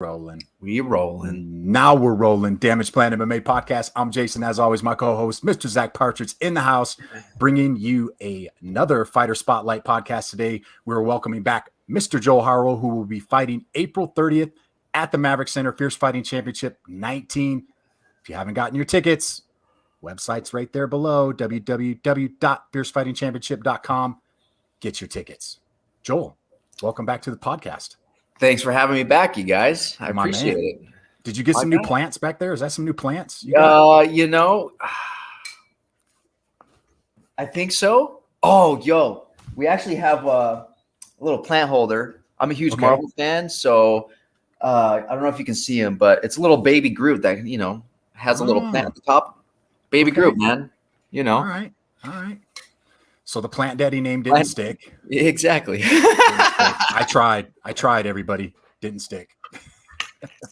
Rolling. We rolling. Now we're rolling. Damage Plan MMA podcast. I'm Jason. As always, my co-host, Mr. Zack Partridge, in the house, bringing you another Fighter Spotlight podcast today. We're welcoming back Mr. Joel Haro, who will be fighting April 30th at the Maverick Center, Fierce Fighting Championship 19. If you haven't gotten your tickets, website's right there below, www.fiercefightingchampionship.com. Get your tickets. Joel, welcome back to the podcast. Thanks for having me back, you guys. I appreciate it. Did you get some new plants back there? Is that some new plants? I think so. Oh, yo, we actually have a little plant holder. I'm a huge Marvel fan, so I don't know if you can see him, but it's a little baby Groot that, has a little plant at the top. Baby Groot, man. All right. So the plant daddy name didn't stick. Exactly. I tried, everybody. Didn't stick.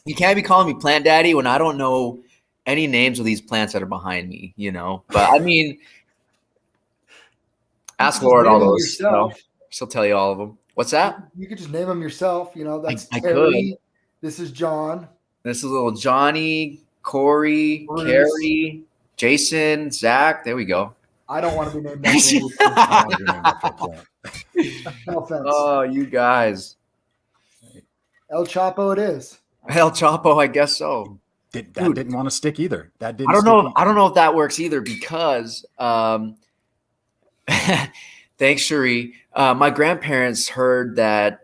You can't be calling me plant daddy when I don't know any names of these plants that are behind me, But I mean, ask Lord all those. She'll tell you all of them. What's that? You could just name them yourself. That's I Terry. could. This is John. This is little Johnny, Corey, Carrie, Jason, Zack. There we go. I don't want to be named that. No offense. Oh, you guys. El Chapo it is. El Chapo, I guess so. Didn't want to stick either. That didn't. I don't know if that works either because thanks, Cherie. My grandparents heard that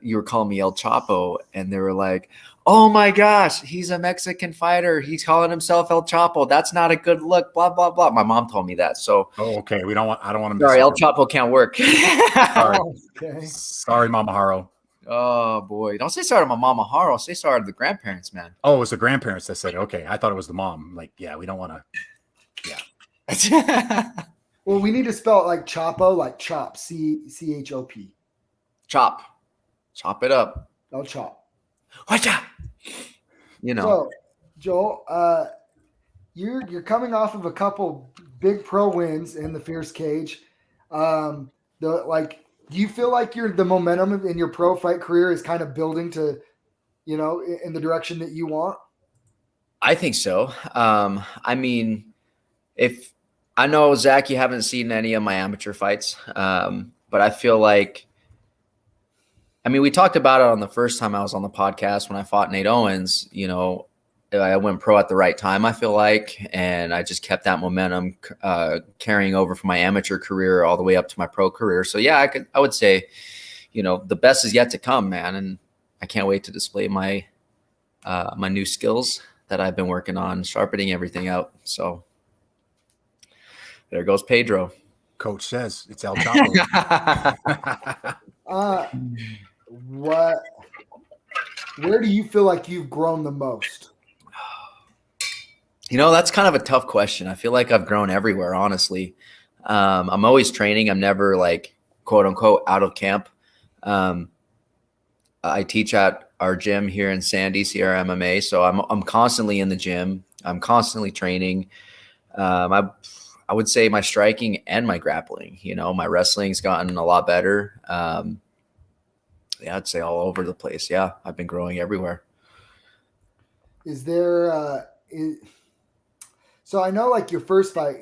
you were calling me El Chapo, and they were like, "Oh my gosh, he's a Mexican fighter. He's calling himself El Chapo. That's not a good look." Blah blah blah. My mom told me that. So. Oh, okay. I don't want to. Sorry, El Chapo can't work. Sorry. Okay. Sorry, Mama Haro. Oh boy! Don't say sorry to my Mama Haro. Say sorry to the grandparents, man. Oh, it was the grandparents that said, "Okay." I thought it was the mom. Like, yeah, we don't want to. Yeah. Well, we need to spell it like Chapo, like chop, C-H-O-P. Chop it up. El Chop. Watch out. So, Joel, you're coming off of a couple big pro wins in the Fierce Cage. Do you feel like the momentum in your pro fight career is kind of building to, in the direction that you want? I think so. I mean, if I know, Zack, you haven't seen any of my amateur fights, but I feel like, we talked about it on the first time I was on the podcast when I fought Nate Owens. I went pro at the right time, I feel like, and I just kept that momentum carrying over from my amateur career all the way up to my pro career. So yeah, I would say, the best is yet to come, man, and I can't wait to display my my new skills that I've been working on, sharpening everything out. So there goes Pedro. Coach says it's El Chapo. Where do you feel like you've grown the most? That's kind of a tough question. I feel like I've grown everywhere, honestly. I'm always training. I'm never like, quote unquote, out of camp. I teach at our gym here in Sandy, Sierra MMA. So I'm constantly in the gym. I'm constantly training. I would say my striking and my grappling, my wrestling's gotten a lot better. I'd say all over the place. Yeah, I've been growing everywhere. Is there so I know like your first fight,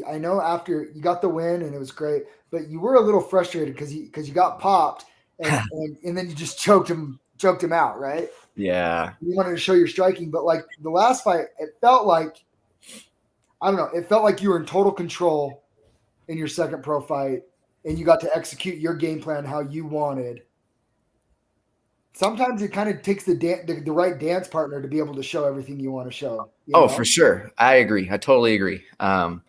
I know after you got the win and it was great, but you were a little frustrated because you got popped and then you just choked him out, right? Yeah. You wanted to show your striking, but like the last fight, it felt like, I don't know, it felt like you were in total control in your second pro fight and you got to execute your game plan how you wanted. Sometimes it kind of takes the right dance partner to be able to show everything you want to show. For sure. I agree. I totally agree. Going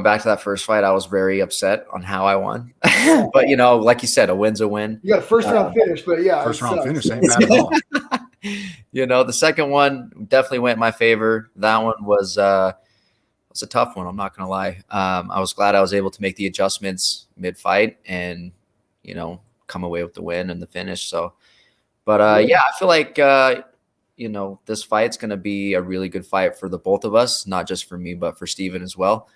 back to that first fight, I was very upset on how I won. But, like you said, a win's a win. You got a first round finish, but yeah. First round finish ain't bad at all. The second one definitely went in my favor. That one was a tough one. I'm not going to lie. I was glad I was able to make the adjustments mid-fight and, come away with the win and the finish. So, but I feel like, this fight's going to be a really good fight for the both of us, not just for me, but for Steven as well.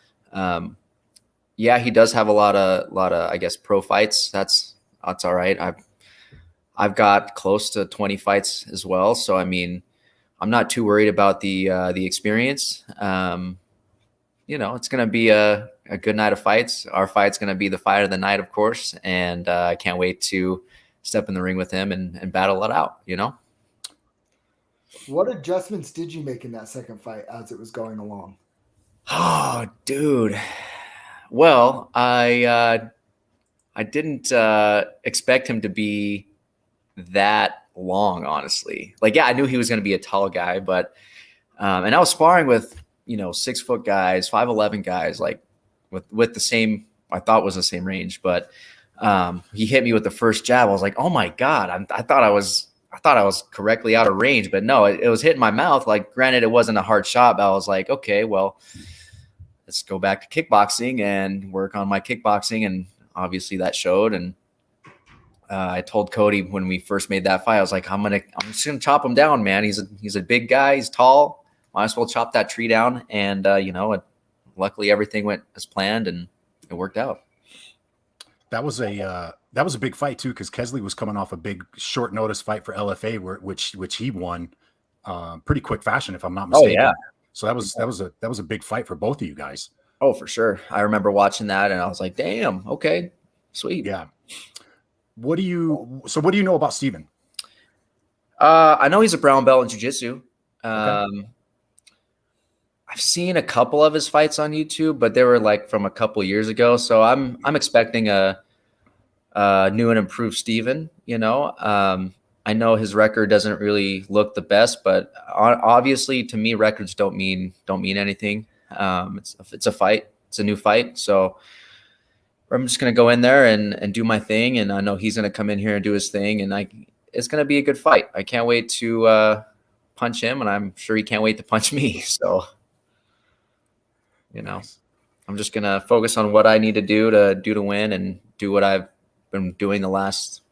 He does have a lot of, I guess, pro fights. That's all right. I've got close to 20 fights as well. So, I mean, I'm not too worried about the experience. It's going to be a good night of fights. Our fight's going to be the fight of the night, of course. And I can't wait to step in the ring with him and battle it out, What adjustments did you make in that second fight as it was going along? Oh, dude. Well, I didn't expect him to be that long, honestly. Like, yeah, I knew he was going to be a tall guy, but and I was sparring with 6 foot guys, 5'11" guys, like with the same, I thought was the same range, but he hit me with the first jab. I was like, oh my god, I thought I was correctly out of range, but no, it was hitting my mouth. Like, granted, it wasn't a hard shot, but I was like, okay, well, let's go back to kickboxing and work on my kickboxing, and obviously that showed. And I told Cody when we first made that fight, I was like, I'm just gonna chop him down, man. He's a big guy, he's tall. Might as well chop that tree down. And luckily everything went as planned and it worked out. That was a big fight too, because Kesley was coming off a big short notice fight for LFA, which he won pretty quick fashion, if I'm not mistaken. Oh, yeah. So that was a big fight for both of you guys. Oh, for sure. I remember watching that and I was like, damn, okay, sweet. Yeah. What do you know about Steven? I know he's a brown belt in jiu-jitsu. Okay. I've seen a couple of his fights on YouTube, but they were like from a couple years ago. So I'm expecting a new and improved Steven. I know his record doesn't really look the best, but obviously to me, records don't mean anything. It's a fight. It's a new fight. So I'm just going to go in there and do my thing. And I know he's going to come in here and do his thing. And it's going to be a good fight. I can't wait to punch him, and I'm sure he can't wait to punch me. So, I'm just going to focus on what I need to do to win and do what I've been doing the last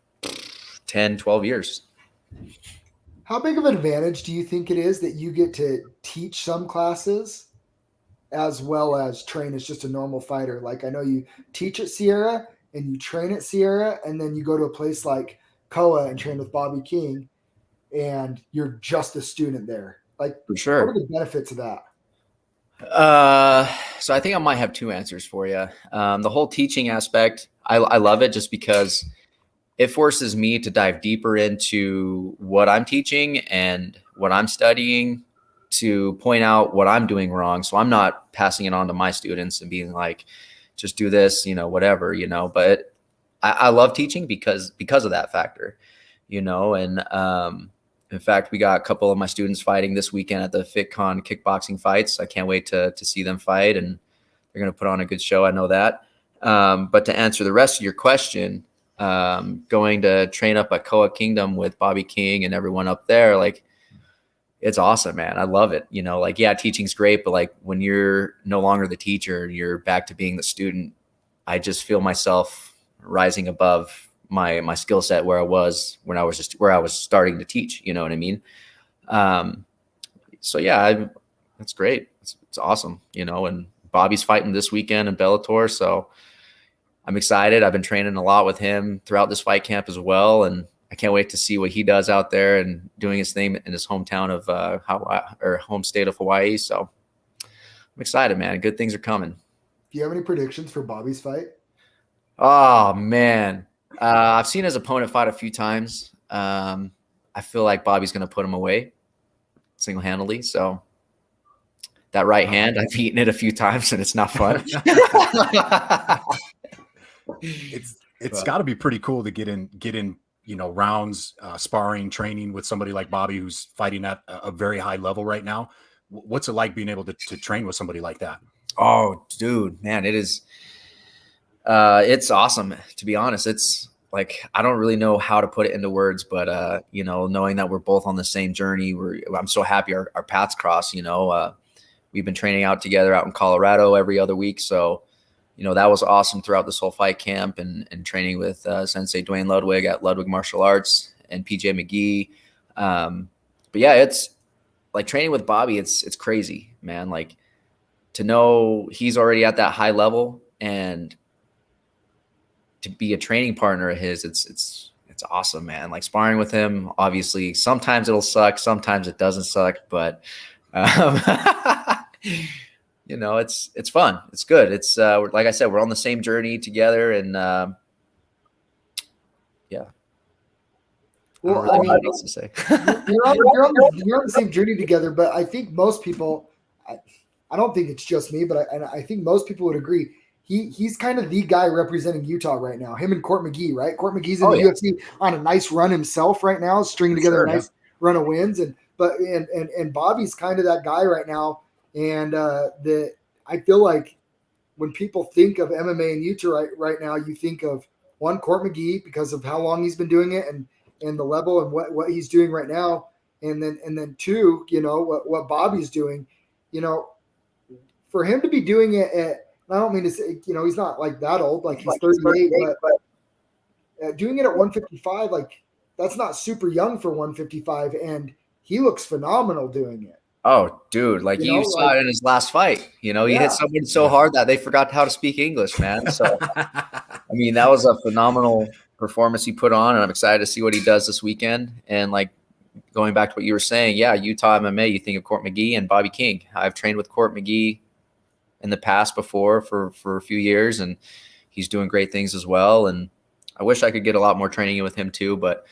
10, 12 years. How big of an advantage do you think it is that you get to teach some classes as well as train as just a normal fighter? Like, I know you teach at Sierra and you train at Sierra, and then you go to a place like Koa and train with Bobby King, and you're just a student there. Like, for sure. What are the benefits of that? So I think I might have 2 answers for you. The whole teaching aspect, I love it just because it forces me to dive deeper into what I'm teaching and what I'm studying, to point out what I'm doing wrong. So I'm not passing it on to my students and being like, just do this, whatever, but I love teaching because of that factor, and in fact, we got a couple of my students fighting this weekend at the FitCon kickboxing fights. I can't wait to see them fight, and they're going to put on a good show. I know that. But to answer the rest of your question, going to train up at Koa Kingdom with Bobby King and everyone up there, like, it's awesome, man. I love it. Yeah, teaching's great, but like when you're no longer the teacher, you're back to being the student. I just feel myself rising above my skill set where I was when I was starting to teach, you know what I mean? So yeah, that's great. It's awesome, and Bobby's fighting this weekend in Bellator. So I'm excited. I've been training a lot with him throughout this fight camp as well. And I can't wait to see what he does out there and doing his thing in his hometown of home state of Hawaii. So I'm excited, man. Good things are coming. Do you have any predictions for Bobby's fight? Oh, man. I've seen his opponent fight a few times. I feel like Bobby's going to put him away single-handedly. So that right hand, I've eaten it a few times and it's not fun. It's got to be pretty cool to get in rounds, sparring, training with somebody like Bobby, who's fighting at a very high level right now. What's it like being able to train with somebody like that? Oh, dude, man, it is. It's awesome, to be honest. It's like, I don't really know how to put it into words, but knowing that we're both on the same journey, I'm so happy our paths cross. We've been training out together out in Colorado every other week. So, that was awesome throughout this whole fight camp and training with Sensei Dwayne Ludwig at Ludwig Martial Arts and PJ McGee. But yeah, it's like training with Bobby. It's crazy, man. Like, to know he's already at that high level and to be a training partner of his, it's awesome, man. Like sparring with him, obviously, sometimes it'll suck, sometimes it doesn't suck, but um, it's fun. It's good. It's like I said, we're on the same journey together, and yeah. Well, I mean, what else to say. you're on the same journey together, but I think most people, I don't think it's just me, but I think most people would agree. He's kind of the guy representing Utah right now. Him and Court McGee, right? Court McGee's in the UFC on a nice run himself right now, stringing together a nice run of wins, and Bobby's kind of that guy right now. And I feel like when people think of MMA in Utah right now, you think of one, Court McGee, because of how long he's been doing it and the level and what he's doing right now, and then two, what Bobby's doing, for him to be doing it at, I don't mean to say, he's not like that old, like he's 38, but doing it at 155, like that's not super young for 155, and he looks phenomenal doing it. Oh, dude, like you saw it in his last fight. He hit someone so hard that they forgot how to speak English, man. So, I mean, that was a phenomenal performance he put on, and I'm excited to see what he does this weekend. And like going back to what you were saying, Utah MMA, you think of Court McGee and Bobby King. I've trained with Court McGee in the past before for a few years, and he's doing great things as well. And I wish I could get a lot more training in with him too, but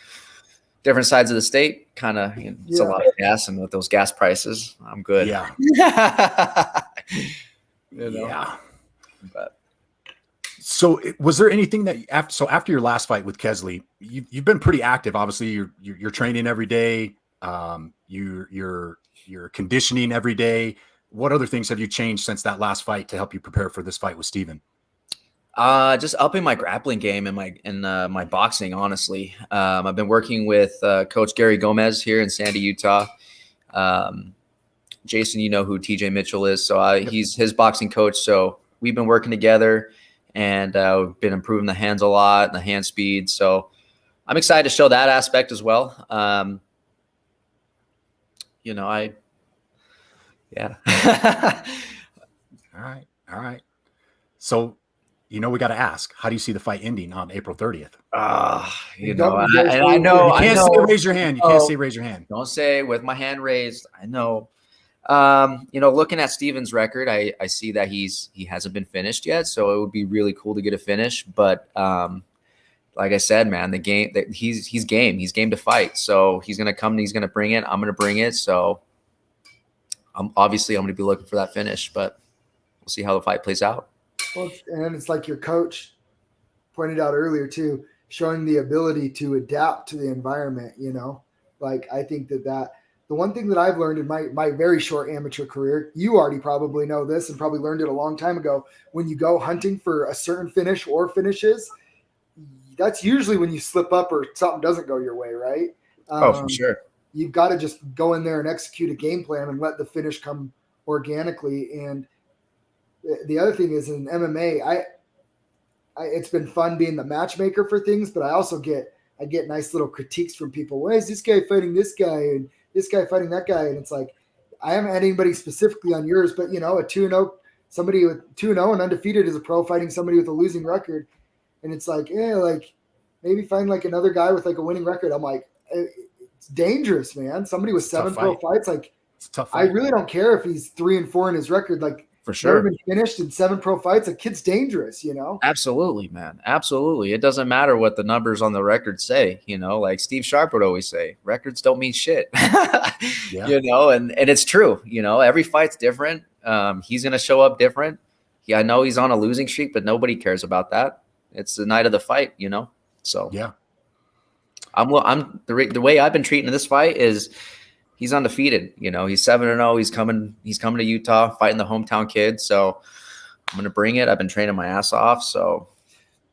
different sides of the state, kind of, it's a lot of gas, and with those gas prices, I'm good. Yeah. Yeah. But so was there anything that after your last fight with Kesley, you've been pretty active. Obviously you're training every day. You're conditioning every day. What other things have you changed since that last fight to help you prepare for this fight with Steven? Just upping my grappling game and my boxing, honestly. I've been working with Coach Gary Gomez here in Sandy, Utah. Jason, you know who TJ Mitchell is. So he's his boxing coach. So we've been working together, and we've been improving the hands a lot and the hand speed. So I'm excited to show that aspect as well. Yeah. All right. So, we got to ask, how do you see the fight ending on April 30th? I know. You can't say raise your hand. You can't say raise your hand. Don't say with my hand raised. I know. Looking at Steven's record, I see that he hasn't been finished yet. So it would be really cool to get a finish. But like I said, man, the game that he's game. He's game to fight. So he's gonna come and he's gonna bring it. I'm gonna bring it. So I'm going to be looking for that finish, but we'll see how the fight plays out. Well, and it's like your coach pointed out earlier too, showing the ability to adapt to the environment. Like I think that the one thing that I've learned in my very short amateur career, you already probably know this and probably learned it a long time ago. When you go hunting for a certain finish or finishes, that's usually when you slip up or something doesn't go your way, right? For sure. You've got to just go in there and execute a game plan and let the finish come organically. And the other thing is in MMA, it's been fun being the matchmaker for things, but I also get nice little critiques from people. Why is this guy fighting this guy and this guy fighting that guy? And it's like, I haven't had anybody specifically on yours, but a 2-0, somebody with 2-0 and undefeated is a pro fighting somebody with a losing record. And it's like, maybe find like another guy with like a winning record. I'm like, it's dangerous, man. Somebody with 7 pro fights, like it's a tough fight. I really don't care if he's 3-4 in his record. Like for sure, never been finished in 7 pro fights. A kid's dangerous, Absolutely, man. Absolutely. It doesn't matter what the numbers on the record say. Like Steve Sharp would always say, records don't mean shit. And it's true. Every fight's different. He's gonna show up different. Yeah, I know he's on a losing streak, but nobody cares about that. It's the night of the fight. So yeah. I'm the way I've been treating this fight is he's undefeated. He's 7-0. He's coming to Utah, fighting the hometown kid. So I'm going to bring it. I've been training my ass off. So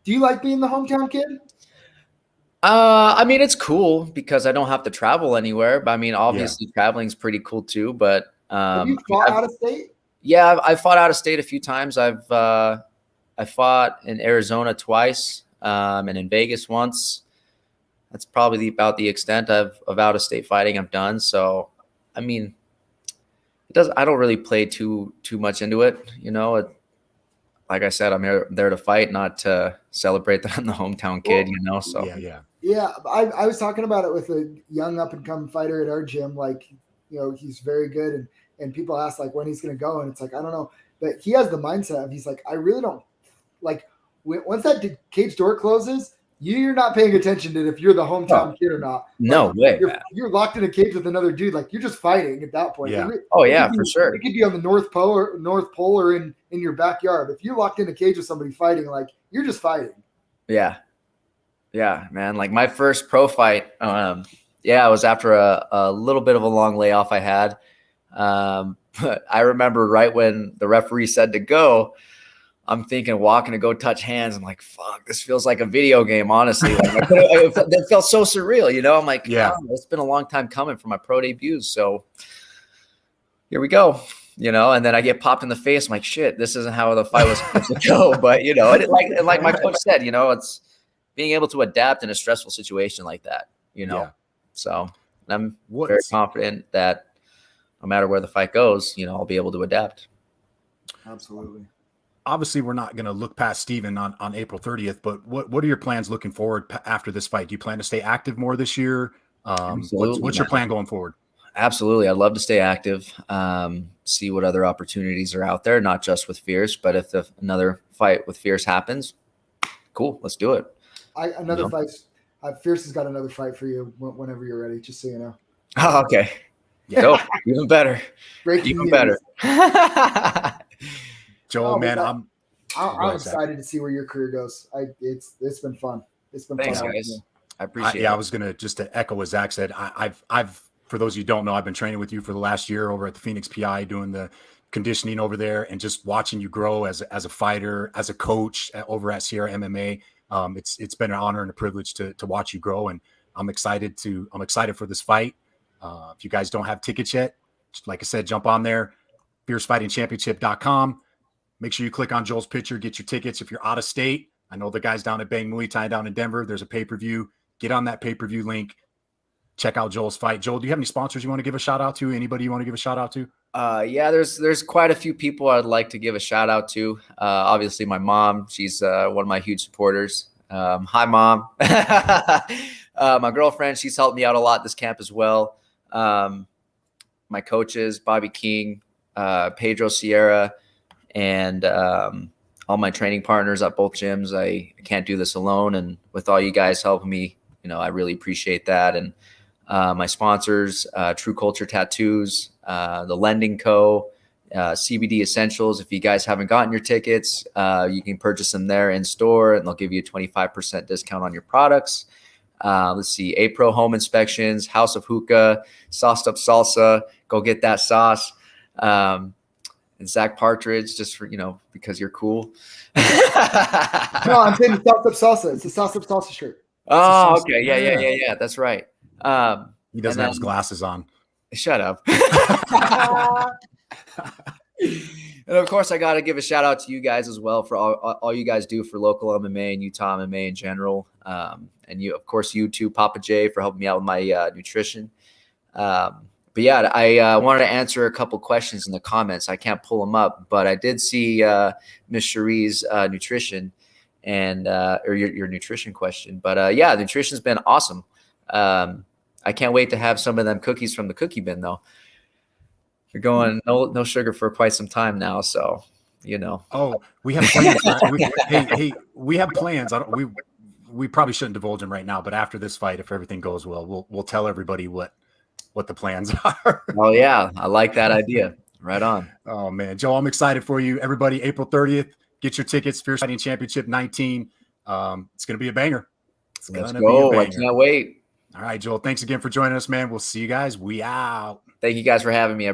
do you like being the hometown kid? I mean, it's cool because I don't have to travel anywhere, but I mean, obviously traveling is pretty cool too, but have you fought out of state? Yeah, I've fought out of state a few times. I fought in Arizona twice, and in Vegas once. That's probably about the extent of out of state fighting I've done. So, I mean, I don't really play too much into it. Like I said, I'm there to fight, not to celebrate that I'm the hometown kid. So yeah. Yeah, I was talking about it with a young up and coming fighter at our gym. Like, he's very good, and people ask like when he's going to go, and it's like I don't know, but he has the mindset of he's like I really don't like once that cage door closes, you're not paying attention to if you're the hometown kid or not. No like, way. You're locked in a cage with another dude. Like you're just fighting at that point. Yeah. For sure. It could be on the North Pole or in your backyard. If you're locked in a cage with somebody fighting, like you're just fighting. Yeah. Yeah, man. Like my first pro fight, it was after a little bit of a long layoff I had. But I remember right when the referee said to go, I'm thinking walking to go touch hands. I'm like, fuck, this feels like a video game, honestly. Like it felt so surreal, I'm like, yeah, it's been a long time coming for my pro debuts. So here we go, and then I get popped in the face. I'm like, shit, this isn't how the fight was supposed to go. But, like my coach said, it's being able to adapt in a stressful situation like that, Yeah. So I'm very confident that no matter where the fight goes, I'll be able to adapt. Absolutely. Obviously, we're not going to look past Steven on April 30th, but what are your plans looking forward after this fight? Do you plan to stay active more this year? What's your plan going forward? Absolutely. I'd love to stay active, see what other opportunities are out there, not just with Fierce, but if another fight with Fierce happens, cool, let's do it. Fierce has got another fight for you whenever you're ready, just so you know. Oh, okay. Dope. Even better. Even better. Joel, man, I'm excited to see where your career goes. It's been fun. It's been Thanks, fun. guys. I appreciate it. Yeah, I was gonna just to echo what Zach said. I've for those of you who don't know, I've been training with you for the last year over at the Phoenix PI, doing the conditioning over there, and just watching you grow as a fighter, as a coach over at Sierra MMA. It's been an honor and a privilege to watch you grow, and I'm excited for this fight. If you guys don't have tickets yet, like I said, jump on there, fiercefightingchampionship.com. Make sure you click on Joel's picture, get your tickets. If you're out of state, I know the guys down at Bang Muay Thai down in Denver, there's a pay-per-view. Get on that pay-per-view link. Check out Joel's fight. Joel, do you have any sponsors you want to give a shout out to? Anybody you want to give a shout out to? Yeah, there's quite a few people I'd like to give a shout out to. Obviously my mom, she's one of my huge supporters. Hi, Mom. My girlfriend, she's helped me out a lot this camp as well. My coaches, Bobby King, Pedro Sierra, and all my training partners at both gyms. I can't do this alone. And with all you guys helping me, I really appreciate that. And my sponsors, True Culture Tattoos, the Lending Co., CBD Essentials. If you guys haven't gotten your tickets, you can purchase them there in store, and they'll give you a 25% discount on your products. Let's see, A-Pro Home Inspections, House of Hookah, Sauced Up Salsa. Go get that sauce. And Zack Partridge, just for, because you're cool. No, I'm saying the Sauced Up Salsa. It's a Sauced Up Salsa shirt. Oh, okay. Yeah. That's right. He doesn't have his glasses on. Shut up. And of course, I got to give a shout out to you guys as well for all you guys do for local MMA and Utah MMA in general. And you, of course, you too, Papa J, for helping me out with my nutrition. But yeah, I wanted to answer a couple questions in the comments. I can't pull them up, but I did see Miss Cherie's nutrition and or your nutrition question. But yeah, nutrition's been awesome. I can't wait to have some of them cookies from the cookie bin, though. You're going no sugar for quite some time now, so Oh, we have plans. Hey, we have plans. We probably shouldn't divulge them right now, but after this fight, if everything goes well, we'll tell everybody what the plans are. Oh yeah, I like that idea. Right on. Oh man, Joe, I'm excited for you. Everybody, April 30th, get your tickets. Fierce Fighting Championship 19. It's gonna be a banger. Let's go. I can't wait. All right, Joel. Thanks again for joining us, man. We'll see you guys. We out. Thank you guys for having me.